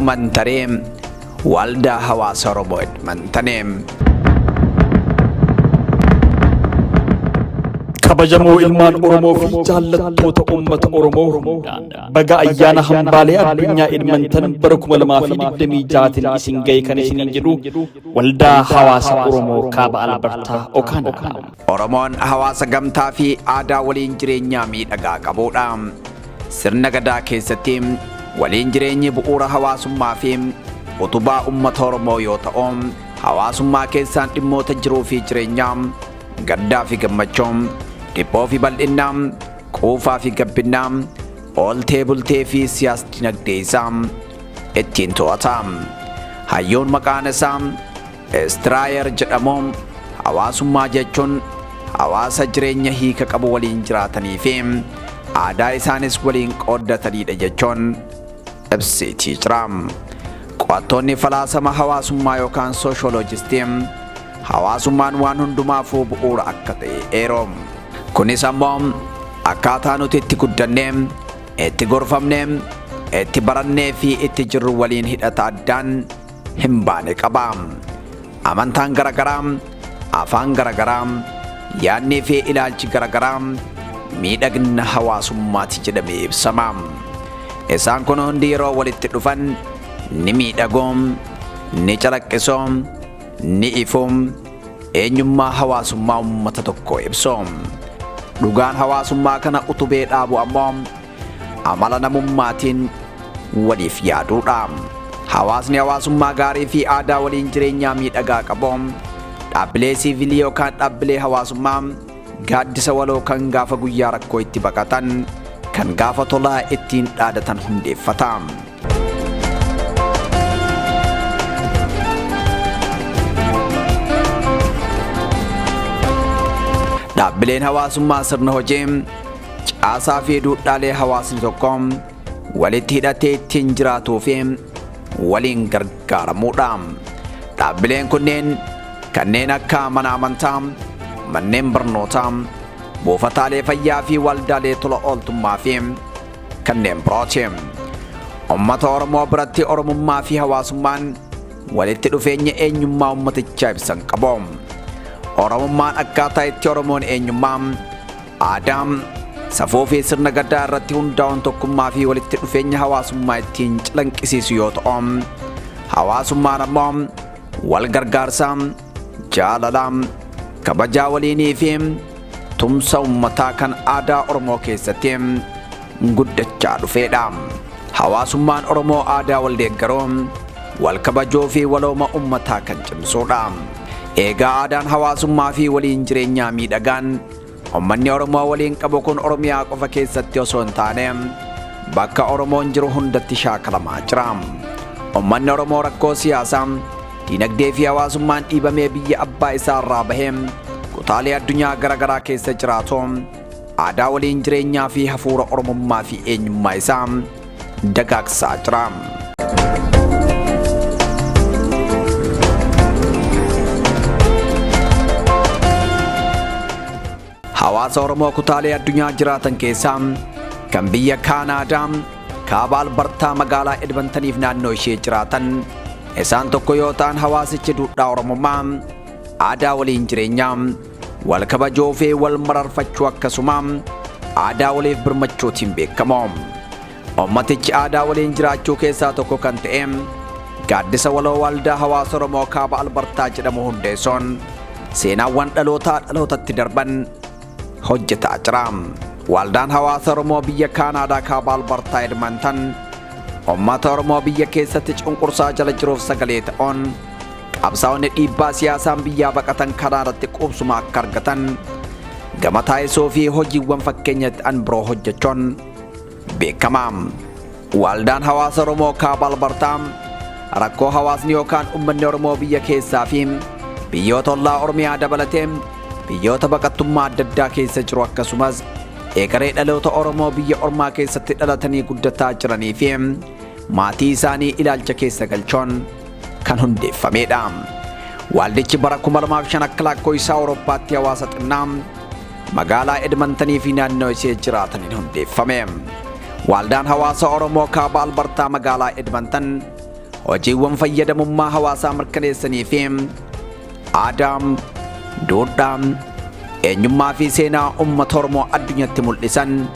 Dokmantarii Waldaa Hawaasa Oromoo Edmonton. kabajamoo ilmaan Oromoo fi jaallattoota uummata Oromoo baga ayyaana hambaalee addunyaa Edmonton bara 2026 isin ga'e kan isiniin jedhu waldaa hawaasa Oromoo Kaaba Albartaa Okaanaa. Oromoon hawaasa gamtaa fi aadaa waliin jireenyaa miidhagaa qabudha. Sirna gadaa keessatti waliin jireenyi bu'uura hawaasummaa fi utubaa uummata Oromoo yoo ta'u, hawaasummaa keessaan dhimmoota jiruu fi jireenyaa, gaddaa fi gammachuu, dhiphoo fi bal'inaa, quufaa fi gabbinaa, ooltee bultee fi siyaasa dinagdee isaa ittiin to'ata. Hayyoon maqaan isaa Straayer jedhamu hawaasummaa jechuun hawaasa jireenya hiika qabu waliin jiraatanii fi aadaa isaanis waliin qooddatanidha jechuun ibsitii jira. Qo'attoonni falaasama hawaasummaa yookaan sooshoolojistii hawaasummaan waan hundumaafuu bu'uura akka ta'e eeru. Kunis ammoo akkaataa nuti itti guddannee, itti gorfamnee, itti barannee fi itti jirru waliin hidhata addaan hin baane qaba. Amantaan garagaraa, afaan garagaraa, yaadnii fi ilaalchi garagaraa miidhagina hawaasummaati jedhamee ibsama. Isaan kun hundi yeroo walitti dhufan ni miidhaguu, ni calaqqisuu, ni ifuu, eenyummaa hawaasummaa uummata tokkoo ibsu. Dhugaan hawaasummaa kana utubee dhaabu ammoo amala namummaatiin waliif yaaduudha. Hawaasni hawaasummaa gaarii fi aadaa waliin jireenyaa miidhagaa qabu dhaabbilee siivilii yookaan dhaabbilee hawaasummaa gaaddisa waloo kan gaafa guyyaa rakkoo itti baqatan, kan gaafa tolaa ittiin dhaadatan hundeeffata. Dhaabbileen hawaasummaa sirna hojii, caasaa fi duudhaalee hawaasni tokko walitti hidhatee ittiin jiraatuu fi waliin gargaaramuudha. Dhaabbileen kunneen kanneen akka mana amantaa, manneen barnootaa, buufataalee fayyaa fi waldaalee tola ooltummaa fi kanneen birooti. Uummata Oromoo biratti Oromummaa fi hawaasummaan walitti dhufeenya eenyummaa uummatichaa ibsan qabu. Oromummaan akkaataa itti Oromoon eenyummaa, aadaa, safuu fi sirna gadaa irratti hundaa'uun tokkummaa fi walitti dhufeenya hawaasummaa ittiin calanqisiisu yoo ta'u, hawaasummaan ammoo wal gargaarsaa, jaalalaa, kabajaa waliinii fi tumsa uummataa kan aadaa Oromoo keessatti guddachaa dhufeedha. Hawaasummaan Oromoo aadaa wal deeggaruu, wal kabajuu fi walooma uummataa kan cimsuudha. Eegaa aadaan hawaasummaa fi waliin jireenyaa miidhagaan uummanni Oromoo waliin qabu kun Oromiyaa qofa keessatti osoo hin taane bakka Oromoon jiru hundatti shaakalamaa jira. Uummanni Oromoo rakkoo siyaasaa, dinagdee fi hawaasummaan dhiibamee biyya abbaa isaa irraa bahee kutaalee addunyaa garagaraa keessa jiraatu aadaa waliin jireenyaa fi hafuura Oromummaa fi eenyummaa isaa dagaagsaa jira. Hawaasa Oromoo kutaalee addunyaa jiraatan keessaa kan biyya Kaanaadaa Kaaba Albartaa magaalaa Edmontoniif naannoo ishee jiraatan isaan tokko yoo ta'an, hawaasichi duudhaa Oromummaa, aadaa waliin jireenyaa, wal kabajuu fi wal mararfachuu akkasuma aadaa waliif birmachuutiin beekamu. Ummatichi aadaa waliin jiraachuu keessaa tokko kan ta'e gaaddisa waloo waldaa hawaasa Oromoo Kaaba Albartaa jedhamu hundeessuun seenaawwan dhalootaa dhalootatti darban hojjetaa jira. Waldaan hawaasa Oromoo biyya Kaanaadaa Kaaba Albartaa Edmonton uummata Oromoo biyya keessatti cunqursaa jala jiruuf sagalee ta'uun qabsaa'onni dhiibbaa siyaasaan biyyaa baqatan karaa irratti qubsuma akka argatan gama taasisuu fi hojiiwwan fakkeenya ta'an biroo hojjechuun beekama. Waldaan hawaasa Oromoo Kaaba Albartaa rakkoo hawaasni yookaan uummanni Oromoo biyya keessaa fi biyyoota ollaa Oromiyaa dabalatee biyyoota baqattummaa adda addaa keessa jiru akkasumas eegaree dhaloota Oromoo biyya ormaa keessatti dhalatanii guddataa jiranii fi maatii isaanii ilaalcha keessa galchuun kan hundeeffamedha. Waldichi bara 2005 akka lakkoofsa Awurooppaatti hawaasa xinnaa magaalaa Edmontonii fi naannoo ishee jiraataniin hundeeffame. Waldaan hawaasa Oromoo Kaaba Albartaa magaalaa Edmonton hojiiwwan fayyadamummaa hawaasaa mirkaneessanii fi aadaa, duudhaa, eenyummaa fi seenaa uummata Oromoo addunyatti mul'isan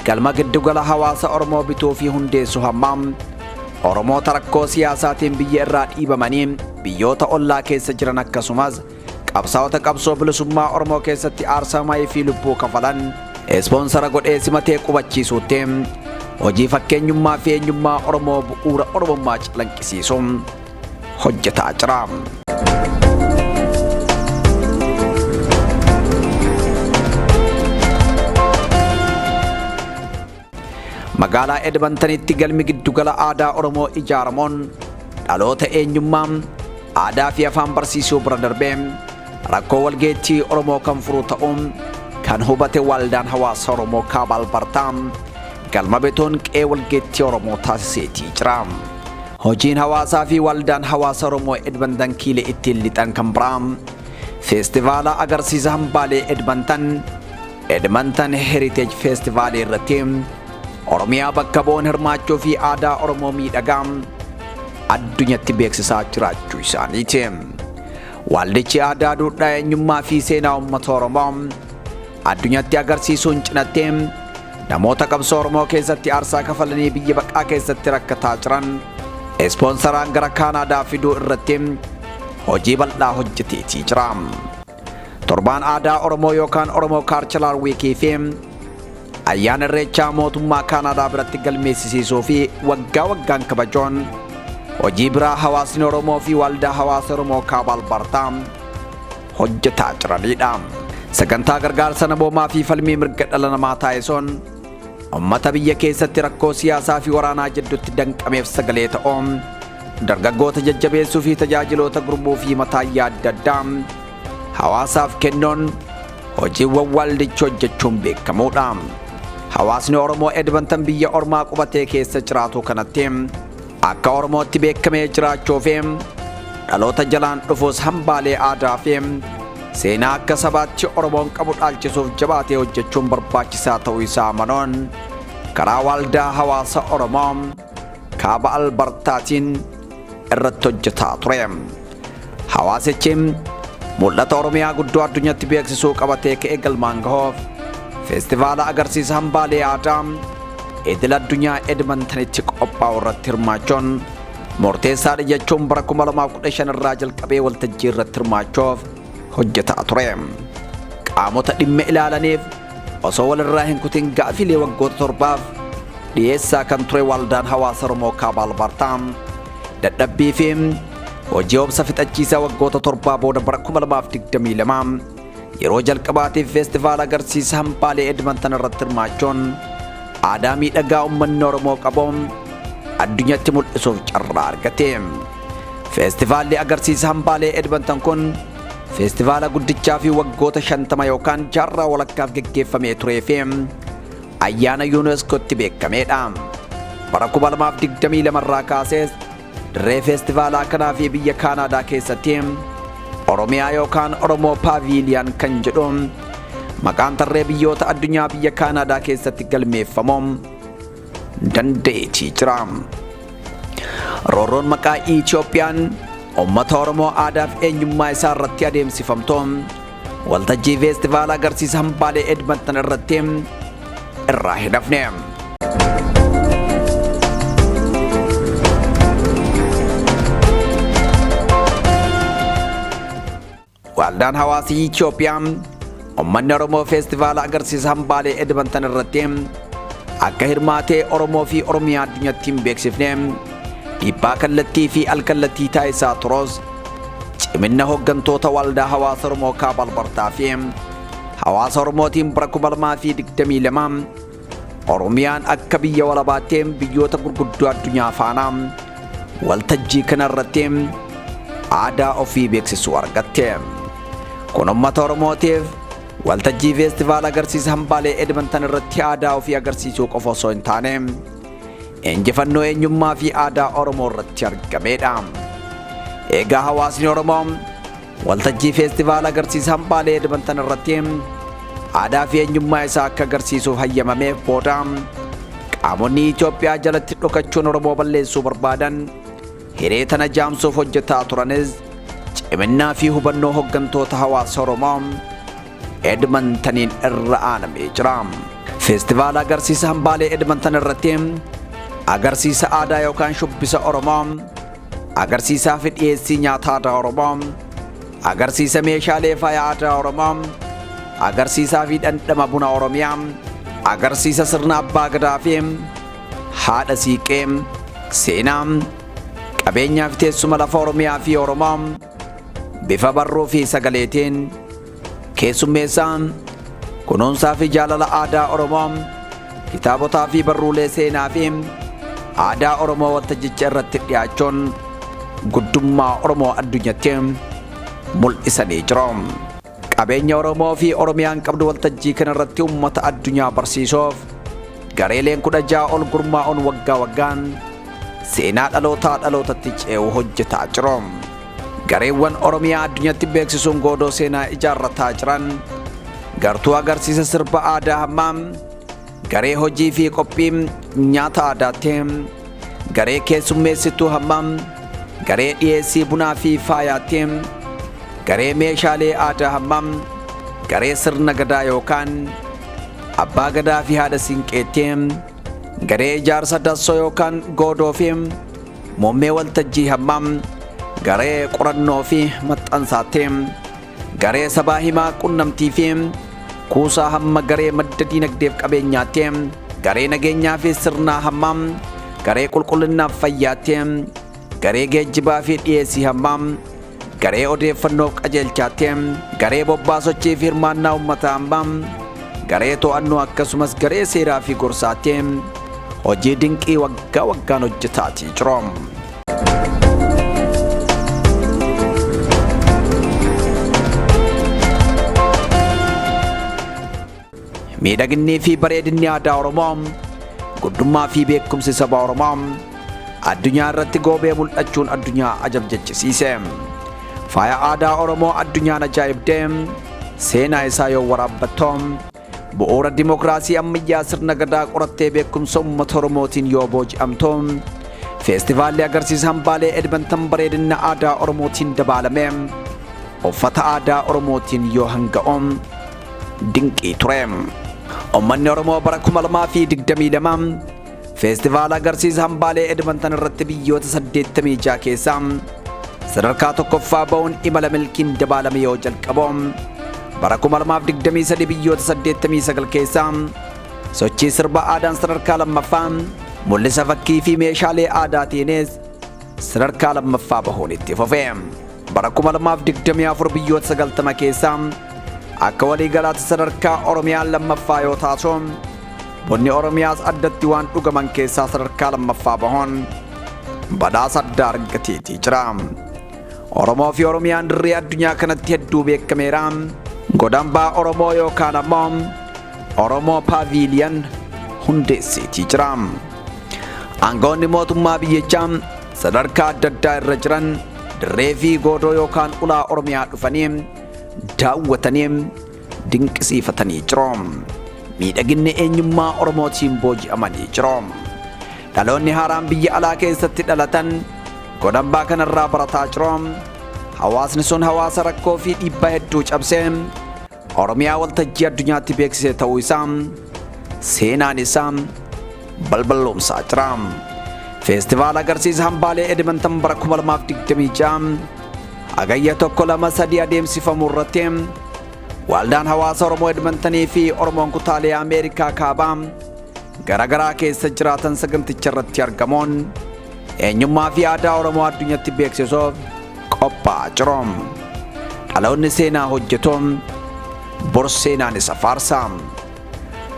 galma giddugala hawaasa Oromoo bituu fi hundeessu hammam Oromoota rakkoo siyaasaatiin biyya irraa dhiibamanii biyyoota ollaa keessa jiran akkasumas qabsaa'ota qabsoo bilisummaa Oromoo keessatti aarsaa maayii fi lubbuu kafalan ispoonsara godhee simatee qubachiisuutti hojii fakkeenyummaa fi eenyummaa Oromoo bu'uura Oromummaa calanqisiisuun hojjetaa jira. Magaalaa Edmontonitti galmi giddugala aadaa Oromoo ijaaramuun dhaloota eenyummaa aadaa fi afaan barsiisuu bira darbee rakkoo walgeettii Oromoo kan furu ta'uun kan hubate Waldaan Hawaasa Oromoo Kaaba Albartaa galma betoon qe'ee walgeettii Oromoo taasiseetii jira. Hojiin hawaasaa fi Waldaan Hawaasa Oromoo Edmonton kiilee ittiin lixan kan biraa feestivaala agarsiisa hambaalee Edmonton Heritage Festival irratti Oromiyaa bakka bu'uun hirmaachuu fi aadaa Oromoo miidhagaa addunyatti beeksisaa jiraachuu isaaniiti. Waldichi aadaa, duudhaa, eenyummaa fi seenaa uummata Oromoo addunyatti agarsiisuun cinattee namoota qabsoo Oromoo keessatti aarsaa kafalanii biyya baqaa keessatti rakkataa jiran ispoonsaraan gara Kaanaadaa fiduu irratti hojii bal'aa hojjeteetii jira. Torbaan aadaa Oromoo yookaan Oromoo Cultural Week fi ayyaana irreechaa mootummaa Kaanaadaa biratti galmeessisiisuu fi waggaa waggaan kabajuun hojii biraa hawaasni Oromoo fi Waldaa Hawaasa Oromoo Kaaba Albartaa hojjetaa jiranidha. Sagantaa gargaarsa namoomaa fi falmii mirga dhala namaa taasisuun uummata biyya keessatti rakkoo siyaasaa fi waraanaa jidduutti danqameef sagalee ta'uun dargaggoota jajjabeessuu fi tajaajiloota gurmuu fi mataayyaa adda addaa hawaasaaf kennuun hojiiwwan waldichi hojjechuun beekamuudha. Hawaasni Oromoo Edmonton biyya ormaa qubatee keessa jiraatu kanatti akka Oromootti beekamee jiraachuu fi dhaloota jalaan dhufuus hambaalee aadaa fi seenaa akka sabaatti Oromoon qabu dhaalchisuuf jabaatee hojjechuun barbaachisaa ta'uu isaa amanuun karaa Waldaa Hawaasa Oromoo Kaaba Albartaatiin irratti hojjetaa ture. Hawaasichi mul'ata Oromiyaa guddoo addunyatti beeksisuu qabatee ka'ee galmaan gahuuf feestivaala agarsiisa hambaalee aadaa idil addunyaa Edmontonitti qophaa'u irratti hirmaachuun murteessaadha jechuun bara 2015 irraa jalqabee waltajjii irratti hirmaachuuf hojjetaa ture. Qaamota dhimma ilaalaniif osoo walirraa hin kutin gaafilee waggoota 7 dhiyeessaa kan ture Waldaan Hawaasa Oromoo Kaaba Albartaa dadhabbii fi hojii obsa fixachiisaa waggoota 7 booda bara 2022 yeroo jalqabaatiif feestivaala agarsiisa hambaalee Edmonton irratti hirmaachuun aadaa miidhagaa uummanni Oromoo qabu addunyatti mul'isuuf carraa argate. Feestivaalli agarsiisa hambaalee Edmonton kun feestivaala guddichaa fi waggoota 50 yookaan jaarraa walakkaaf geggeeffamee turee fi ayyaana yuuneeskootti beekameedha. Bara 2022 irraa kaasee dirree feestivaalaa kanaa fi biyya Kaanaadaa keessatti Oromiyaa yookaan Oromoo Pavilion kan jedhu maqaan tarree biyyoota addunyaa biyya Kaanaadaa keessatti galmeeffamuu danda'eetii jira. Roorroon maqaa Itoophiyaan uummata Oromoo aadaa fi eenyummaa isaa irratti adeemsifamtu waltajjii feestivaala agarsiisa hambaalee Edmonton irratti irraa hin hafne. Waldaan Hawaasa Itoophiyaa uummanni Oromoo feestivaala agarsiisa hambaalee Edmonton irratti akka hirmaatee Oromoo fi Oromiyaa addunyatti hin beeksifne dhiibbaa kallattii fi alkallattii taasisaa turus cimina hooggantoota Waldaa Hawaasa Oromoo Kaaba Albartaa fi Hawaasa Oromootiin bara 2022 Oromiyaan akka biyya walabaattee biyyoota gurguddoo addunyaa faana waltajjii kana irratti aadaa ofii beeksisuu argatte. Kun uummata Oromootiif waltajjii feestivaala agarsiisa hambaalee Edmonton irratti aadaa ofii agarsiisuu qofa osoo hin taane injifannoo eenyummaa fi aadaa Oromoo irratti argameedha. Egaa hawaasni Oromoo waltajjii feestivaala agarsiisa hambaalee Edmonton irratti aadaa fi eenyummaa isaa akka agarsiisuuf hayyamameef booda qaamonni Itoophiyaa jalatti dhokachuun Oromoo balleessuu barbaadan hiree tana jaamsuuf hojjetaa turanis ciminaa fi hubannoo hooggantoota hawaasa Oromoo Edmontoniin irra aanamee jira. Feestivaala agarsiisa hambaalee Edmonton irratti agarsiisa aadaa yookaan shubbisa Oromoo, agarsiisaa fi dhiyeessii nyaata aadaa Oromoo, agarsiisa meeshaalee faaya aadaa Oromoo, agarsiisaa fi dhandhama buna Oromiyaa, agarsiisa sirna abbaa gadaa fi haadha siiqee, seenaa, qabeenyaa fi teessuma lafa Oromiyaa fi Oromoo bifa barruu fi sagaleetiin keessummeessaa kunuunsaa fi jaalala aadaa Oromoo, kitaabotaa fi barruulee seenaa fi aadaa Oromoo waltajjicha irratti dhiyaachuun guddummaa Oromoo addunyatti mul'isanii jiru. Qabeenya Oromoo fi Oromiyaan qabdu waltajjii kana irratti uummata addunyaa barsiisuuf gareeleen 16 ol gurmaa'uun waggaa waggaan seenaa dhalootaa dhalootatti ce'uu hojjetaa jiru. Gareewwan Oromiyaa addunyatti beeksisuun goodoo seenaa ijaarrataa jiran gartuu agarsiisa sirba aadaa hammaam, garee hojii fi qophii nyaata aadaatti, garee keessummeessituu hammaam, garee dhiyeessii bunaa fi faayaatti, garee meeshaalee aadaa hammaam, garee sirna gadaa yookaan abbaa gadaa fi haadha siinqeetti, garee ijaarsa dassoo yookaan goodoo fi muummee waltajjii hammaam, garee qorannoo fi maxxansaatti, garee sabaa himaa qunnamtii fi kuusaa hamma garee madda diinagdeef qabeenyaatti, garee nageenyaa fi sirnaa hammaam, garee qulqullinaaf fayyaatti, garee geejjibaa fi dhiyeessii hammaam, garee odeeffannoof qajeelchaatti, garee bobbaa sochii fi hirmaannaa uummataa hammaam, garee to'annoo akkasumas garee seeraa fi gorsaatti hojii dinqii waggaa waggaan hojjetaatii jiru. Miidhaginni fi bareedinni aadaa Oromoo, guddummaa fi beekumsi saba Oromoo addunyaa irratti goobee mul'achuun addunyaa ajabjechisiise. Faaya aadaa Oromoo addunyaan ajaa'ibdee seenaa isaa yoo waraabbattu bu'uura dimokiraasii ammayyaa sirna gadaa qorattee beekumsa uummata Oromootiin yoo booji'amtu feestivaalli agarsiisa hambaalee Edmonton bareedina aadaa Oromootiin dabalame uffata aadaa Oromootiin yoo hanga'u dinqii ture. Uummanni Oromoo bara 2022 feestivaala agarsiisa hambaalee Edmonton irratti biyyoota 86 keessaa sadarkaa tokkoffaa ba'uun imala milkiin dabalame yoo jalqabu bara 2023 biyyoota 89 keessaa sochii sirba aadaan sadarkaa lammaffaa mul'isa fakkii fi meeshaalee aadaatiinis sadarkaa lammaffaa bahuun itti fufe. Bara 2024 biyyoota 90 keessaa akka waliigalaatti sadarkaa Oromiyaan lammaffaa yoo taatu bunni Oromiyaas addatti waan dhugaman keessaa sadarkaa lammaffaa bahuun badhaasa addaa argateetii jira. Oromoo fi Oromiyaan dirree addunyaa kanatti hedduu beekameera. Godambaa Oromoo yookaan ammoo Oromoo Paaviiliyan hundeesseetii jira. Aangawoonni mootummaa biyyichaa sadarkaa adda addaa irra jiran dirree fi goodoo yookaan ulaa Oromiyaa dhufanii daawwatanii dinqisiifatanii jiru. Miidhaginni eenyummaa Oromootiin booji'amanii jiru. Dhaloonni haaraan biyya alaa keessatti dhalatan godambaa kanarraa barataa jiru. Hawaasni sun hawaasa rakkoo fi dhiibbaa hedduu cabsee Oromiyaa waltajjii addunyaatti beeksisee ta'uu isaa seenaan isaa balballoomsaa jira. Feestivaala agarsiisa hambaalee Edmonton bara 2026 Agayya 1-2-3 adeemsifamu irratti Waldaan Hawaasa Oromoo Edmontonii fi Oromoon kutaalee Ameerikaa Kaabaa garagaraa keessa jiraatan saganticha irratti argamuun eenyummaa fi aadaa Oromoo addunyatti beeksisuuf qophaa'aa jiru. Dhaloonni seenaa hojjetu bor seenaan isa faarsa.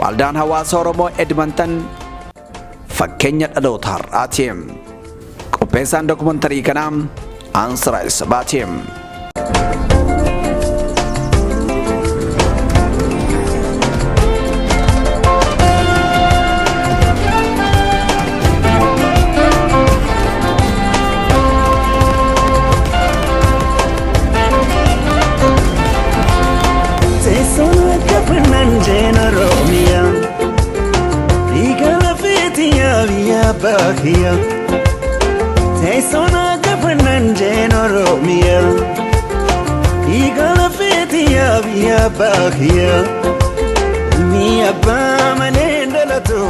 Waldaan Hawaasa Oromoo Edmonton fakkeenya dhaloota har'aati. Qopheessaan dokumantarii kanaa Ansara Isabaati. Bakia, Tesona Oromiyaa Igala fetiya biya bakiya Mi abba manendalato